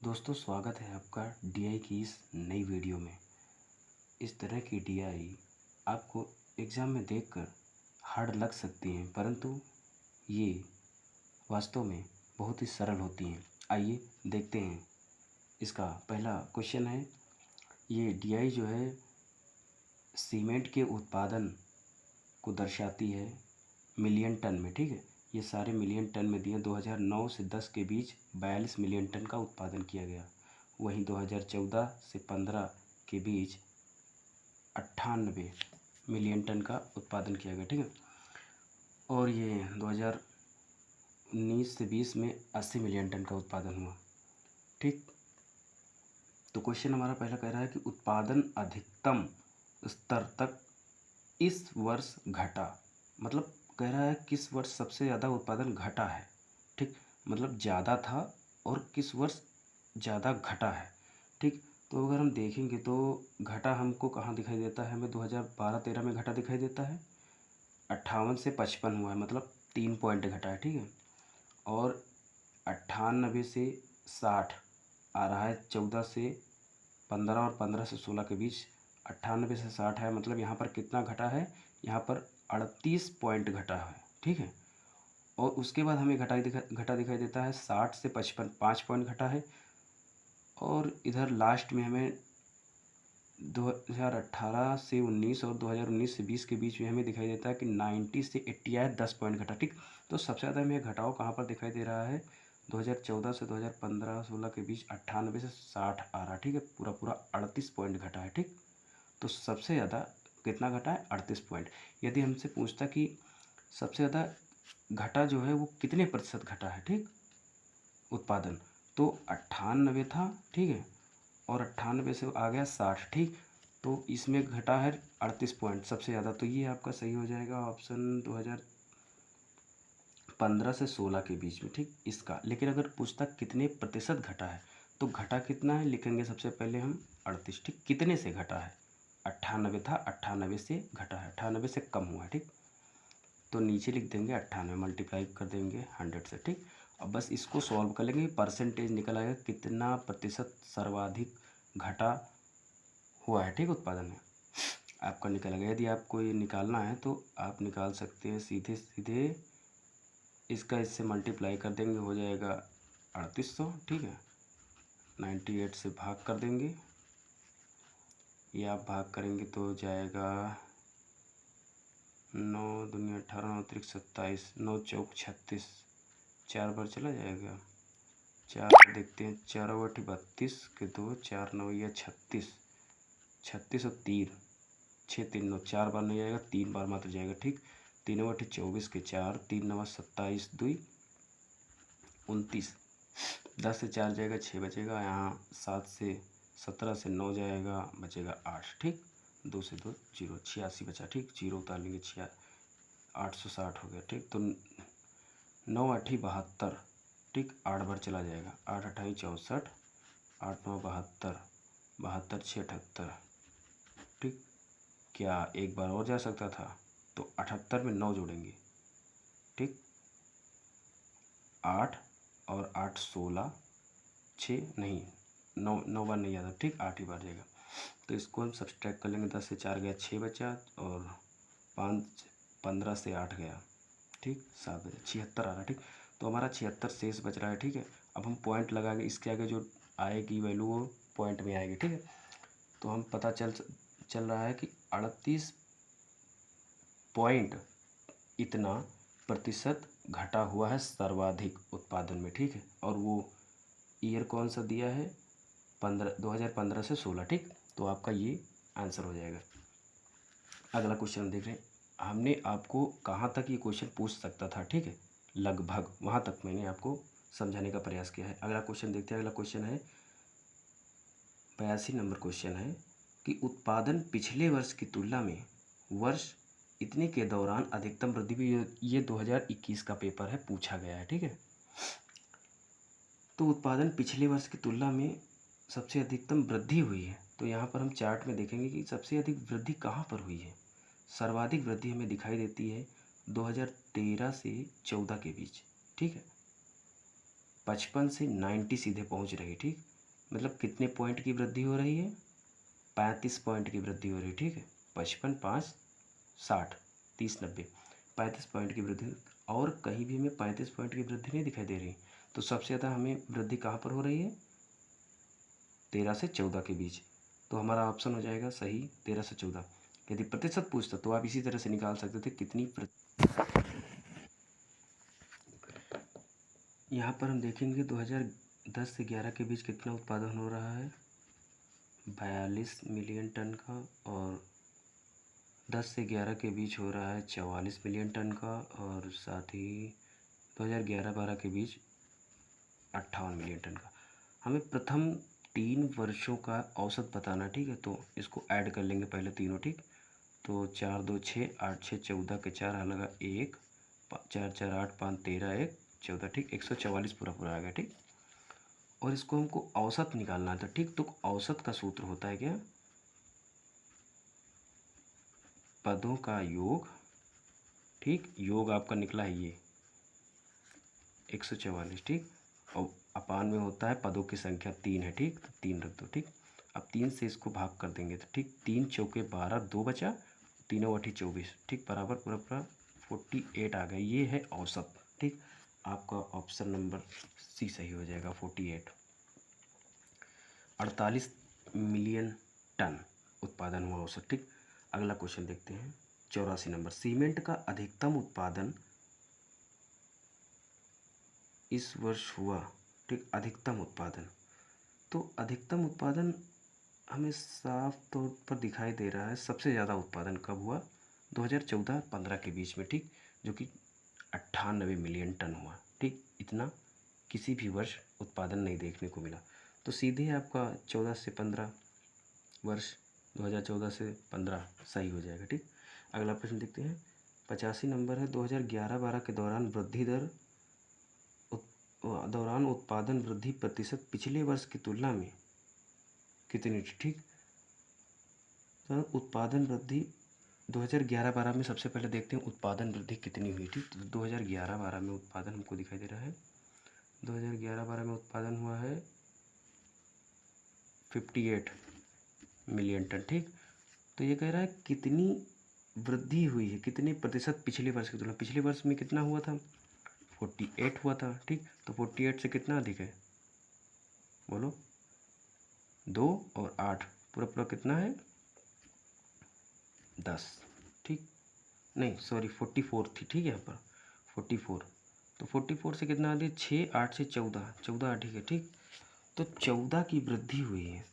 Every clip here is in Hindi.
दोस्तों स्वागत है आपका डीआई की इस नई वीडियो में। इस तरह की डीआई आपको एग्ज़ाम में देखकर हार्ड लग सकती हैं, परंतु ये वास्तव में बहुत ही सरल होती हैं। आइए देखते हैं। इसका पहला क्वेश्चन है, ये डीआई जो है सीमेंट के उत्पादन को दर्शाती है मिलियन टन में। ठीक है, ये सारे मिलियन टन में दिए। 2009 से 10 के बीच 42 मिलियन टन का उत्पादन किया गया। वहीं 2014 से 15 के बीच 98 मिलियन टन का उत्पादन किया गया। ठीक है, और ये 2019 से 20 में 80 मिलियन टन का उत्पादन हुआ। ठीक, तो क्वेश्चन हमारा पहला कह रहा है कि उत्पादन अधिकतम स्तर तक इस वर्ष घटा। मतलब कह रहा है किस वर्ष सबसे ज़्यादा उत्पादन घटा है। ठीक, मतलब ज़्यादा था और किस वर्ष ज़्यादा घटा है। ठीक, तो अगर हम देखेंगे तो घटा हमको कहाँ दिखाई देता है, हमें 2012-13 में घटा दिखाई देता है। 58 से 55 हुआ है, मतलब 3 पॉइंट घटा है। ठीक है, और 98 से 60 आ रहा है। 14 से 15 और 15 से 16 के बीच 98 से 60 है, मतलब यहाँ पर कितना घटा है, यहाँ पर 38 पॉइंट घटा है। ठीक है, और उसके बाद हमें घटा दिखाई देता है 60 से 55, 5 पॉइंट घटा है। और इधर लास्ट में हमें 2018 से 19 और 2019 से 20 के बीच में हमें दिखाई देता है कि 90 से 88 10 पॉइंट घटा। ठीक, तो सबसे ज़्यादा हमें घटाव कहाँ पर दिखाई दे रहा है, 2014 से 2015-16 के बीच 98 से 60 आ रहा है। ठीक है, पूरा पूरा 38 पॉइंट घटा है। ठीक, तो सबसे ज़्यादा कितना घटा है, 38 पॉइंट। यदि हमसे पूछता कि सबसे ज़्यादा घटा जो है वो कितने प्रतिशत घटा है, ठीक, उत्पादन, तो 98 था। ठीक है, और 98 से आ गया 60। ठीक, तो इसमें घटा है 38 पॉइंट सबसे ज़्यादा। तो ये आपका सही हो जाएगा ऑप्शन 2015 से 16 के बीच में। ठीक, इसका। लेकिन अगर पूछता कितने प्रतिशत घटा है, तो घटा कितना है लिखेंगे सबसे पहले हम 38। ठीक, कितने से घटा है, 98 था, 98 से घटा है, 98 से कम हुआ है। ठीक, तो नीचे लिख देंगे 98, मल्टीप्लाई कर देंगे 100 से। ठीक, अब बस इसको सॉल्व कर लेंगे, परसेंटेज निकल आएगा कितना प्रतिशत सर्वाधिक घटा हुआ है। ठीक, उत्पादन में आपका निकल गया। यदि आपको ये निकालना है तो आप निकाल सकते हैं सीधे सीधे। इसका इससे मल्टीप्लाई कर देंगे, हो जाएगा 3800। ठीक है, 98 से भाग कर देंगे, ये आप भाग करेंगे तो हो जाएगा 9 दूनी 18, 9 त्रिक 27, 9 चौक 36, 4 बार चला जाएगा। 4 देखते हैं, 4 बटे 32 के 2, 4 9 या 36, 36 और 3, 6 3 9, 4 बार नहीं जाएगा, 3 बार मात्र जाएगा। ठीक, 3 बटे 24 के 4, 3 9 27, 2 29, 10 से 4 जाएगा, 6 बचेगा। यहाँ 7 से 17 से 9 जाएगा, बचेगा 8। ठीक, 2 से 2 0, 86 बचा। ठीक, 0 उतार लेंगे, 860 हो गया। ठीक, तो 9 8 72। ठीक, 8 बार चला जाएगा, 8 8 64, 8 9 72, 72 6 78। ठीक, क्या एक बार और जा सकता था, तो 78 में 9 जोड़ेंगे। ठीक, 8 और 8 16, 6 नहीं, 9 बार नहीं जाता। ठीक, 8 ही बार जाएगा। तो इसको हम सब्सट्रैक्ट कर लेंगे, 10 से 4 गया, 6 बचा, और 5 15 से 8 गया। ठीक, 7 बचा, 76 आ रहा है। ठीक, तो हमारा 76 शेष बच रहा है। ठीक है, अब हम पॉइंट लगा के इसके आगे जो आएगी वैल्यू वो पॉइंट में आएगी। ठीक है, तो हम पता चल रहा है कि 38 पॉइंट इतना प्रतिशत घटा हुआ है सर्वाधिक उत्पादन में। ठीक है, और वो ईयर कौन सा दिया है, 2015 से 16। ठीक, तो आपका ये आंसर हो जाएगा। अगला क्वेश्चन देख रहे हैं। हमने आपको कहाँ तक ये क्वेश्चन पूछ सकता था, ठीक है, लगभग वहाँ तक मैंने आपको समझाने का प्रयास किया है। अगला क्वेश्चन देखते हैं। अगला क्वेश्चन है 82 नंबर क्वेश्चन है कि उत्पादन पिछले वर्ष की तुलना में वर्ष इतने के दौरान अधिकतम वृद्धि भी, ये 2021 का पेपर है, पूछा गया है। ठीक है, तो उत्पादन पिछले वर्ष की तुलना में सबसे अधिकतम वृद्धि हुई है। तो यहाँ पर हम चार्ट में देखेंगे कि सबसे अधिक वृद्धि कहाँ पर हुई है। सर्वाधिक वृद्धि हमें दिखाई देती है 2013 से 14 के बीच। ठीक है, 55 से 90 सीधे पहुँच रही। ठीक, मतलब कितने पॉइंट की वृद्धि हो रही है? 35 पॉइंट की वृद्धि हो रही है, ठीक है। 55, 5, 60, 30, 90, 35 पॉइंट की वृद्धि। और कहीं भी हमें 35 पॉइंट की वृद्धि नहीं दिखाई दे रही। तो सबसे ज़्यादा हमें वृद्धि कहाँ पर हो रही है? 13 से 14 के बीच। तो हमारा ऑप्शन हो जाएगा सही 13 से 14। यदि प्रतिशत पूछता तो आप इसी तरह से निकाल सकते थे कितनी यहाँ पर हम देखेंगे 2010 से 11 के बीच कितना उत्पादन हो रहा है? 42 मिलियन टन का। और 10 से 11 के बीच हो रहा है 44 मिलियन टन का। और साथ ही 2011-12 के बीच 58 मिलियन टन का। हमें प्रथम 3 वर्षों का औसत बताना, ठीक है। तो इसको ऐड कर लेंगे पहले तीनों, ठीक। तो 4 2 6 8 6 14 के 4 लगा 1, 4 4 8 5 13 1 14, ठीक। 144 पूरा पूरा आ गया, ठीक। और इसको हमको औसत निकालना था, ठीक। तो औसत का सूत्र होता है क्या? पदों का योग, ठीक। योग आपका निकला है ये 144, ठीक। और अपान में होता है पदों की संख्या 3 है, ठीक। तो 3 रख दो, ठीक। अब 3 से इसको भाग कर देंगे तो ठीक 3 चौके 12, 2 बचा, तीनों अठी 24, ठीक। बराबर पूरा पूरा 48 आ गया। ये है औसत, ठीक। आपका ऑप्शन नंबर सी सही हो जाएगा, 48। 48 मिलियन टन उत्पादन हुआ औसत, ठीक। अगला क्वेश्चन देखते हैं 84 नंबर। सीमेंट का अधिकतम उत्पादन इस वर्ष हुआ, ठीक। अधिकतम उत्पादन, तो अधिकतम उत्पादन हमें साफ तौर पर दिखाई दे रहा है। सबसे ज़्यादा उत्पादन कब हुआ? 2014-15 के बीच में, ठीक। जो कि 98 मिलियन टन हुआ, ठीक। इतना किसी भी वर्ष उत्पादन नहीं देखने को मिला। तो सीधे आपका 14 से 15 वर्ष, 2014 से 15 सही हो जाएगा, ठीक। अगला प्रश्न देखते हैं 85 नंबर है। 2011-12 के दौरान उत्पादन वृद्धि प्रतिशत पिछले वर्ष की तुलना में कितनी थी, ठीक। तो उत्पादन वृद्धि 2011-12 में सबसे पहले देखते हैं उत्पादन वृद्धि कितनी हुई थी। तो 2011-12 में उत्पादन हमको दिखाई दे रहा है, 2011-12 में उत्पादन हुआ है 58 मिलियन टन, ठीक। तो ये कह रहा है कितनी वृद्धि हुई है, कितने प्रतिशत पिछले वर्ष की तुलना। पिछले वर्ष में कितना हुआ था? 48 हुआ था, ठीक। तो 48 से कितना अधिक है? बोलो। 2 और 8 पूरा पूरा कितना है? 10, ठीक। नहीं सॉरी 44 थी, ठीक है। यहाँ पर 44, तो 44 से कितना अधिक? 6, 8 से 14, 14 ठीक है, ठीक। तो 14 की वृद्धि हुई है।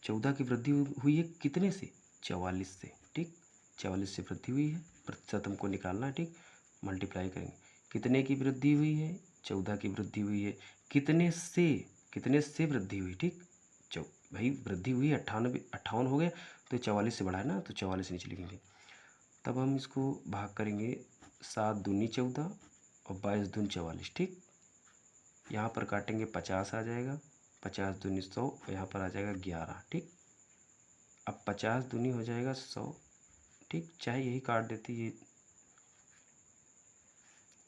14 की वृद्धि हुई है कितने से? 44 से, ठीक। 44 से वृद्धि हुई है। प्रतिशत हमको निकालना है, ठीक। मल्टीप्लाई करेंगे। कितने की वृद्धि हुई है? 14 की वृद्धि हुई है। कितने से वृद्धि हुई, ठीक। भाई वृद्धि हुई 58 हो गया, तो 44 से बढ़ा है ना, तो 44 नीचे लिखेंगे। तब हम इसको भाग करेंगे 7 दूनी 14 और 22 दूनी 44, ठीक। यहाँ पर काटेंगे 50 आ जाएगा, 50 दूनी 100, यहाँ पर आ जाएगा 11, ठीक। अब 50 दूनी हो जाएगा 100, ठीक। चाहे यही काट देती, ये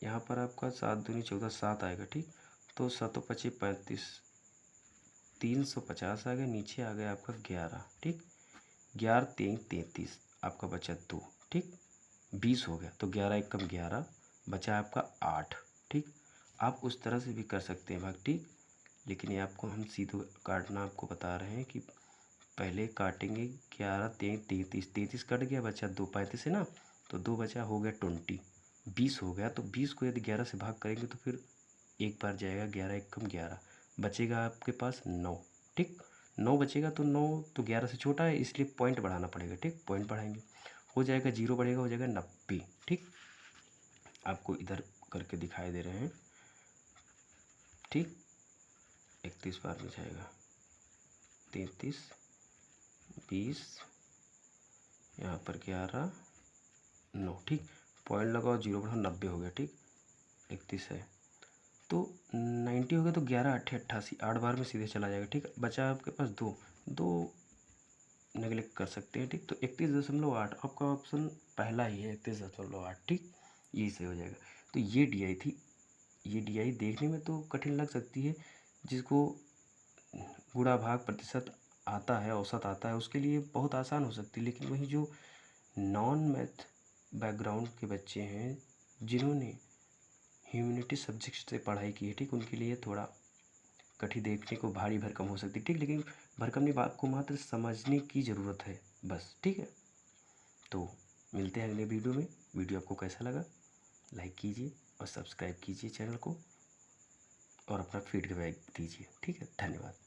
यहाँ पर आपका 7 दूनी 14, 7 आएगा, ठीक। तो 7 25 35, 350 आ गया। नीचे आ गया आपका 11, ठीक। 11 3 33, आपका बचा 2, ठीक। 20 हो गया, तो 11 एक कम 11, बचा आपका 8, ठीक। आप उस तरह से भी कर सकते हैं भाग, ठीक। लेकिन ये आपको हम सीधे काटना आपको बता रहे हैं कि पहले काटेंगे 11 3 33, 33 कट गया, बचा 2, 35 है ना, तो 2 बचा, हो गया 20, 20 हो गया। तो 20 को यदि 11 से भाग करेंगे तो फिर एक बार जाएगा, 11 एक कम 11, बचेगा आपके पास 9, ठीक। 9 बचेगा, तो 9 तो 11 से छोटा है, इसलिए पॉइंट बढ़ाना पड़ेगा, ठीक। पॉइंट बढ़ाएंगे, हो जाएगा 0 बढ़ेगा, हो जाएगा 90, ठीक। आपको इधर करके दिखाई दे रहे हैं, ठीक। 31 बार में जाएगा, 33, 20, यहाँ पर 11, 9, ठीक। पॉइंट लगाओ, 0 बढ़ाओ, 90 हो गया, ठीक। 31 है तो 90 हो गया, तो 11 8 88, 8 बार में सीधे चला जाएगा, ठीक। बचा आपके पास 2, 2 नेगलेक्ट कर सकते हैं, ठीक। तो 31.8 आपका ऑप्शन पहला ही है, 31.8, ठीक। यही सही हो जाएगा। तो ये DI थी। ये DI देखने में तो कठिन लग सकती है, जिसको गुणा भाग प्रतिशत आता है, औसत आता है, उसके लिए बहुत आसान हो सकती है। लेकिन वही जो नॉन मैथ बैकग्राउंड के बच्चे हैं, जिन्होंने ह्यूमैनिटी सब्जेक्ट से पढ़ाई की है, ठीक, उनके लिए थोड़ा कठिन, देखने को भारी भरकम हो सकती है, ठीक। लेकिन भरकम नहीं, बात को मात्र समझने की ज़रूरत है बस, ठीक है। तो मिलते हैं अगले वीडियो में। वीडियो आपको कैसा लगा लाइक कीजिए और सब्सक्राइब कीजिए चैनल को और अपना फीडबैक दीजिए, ठीक है। धन्यवाद।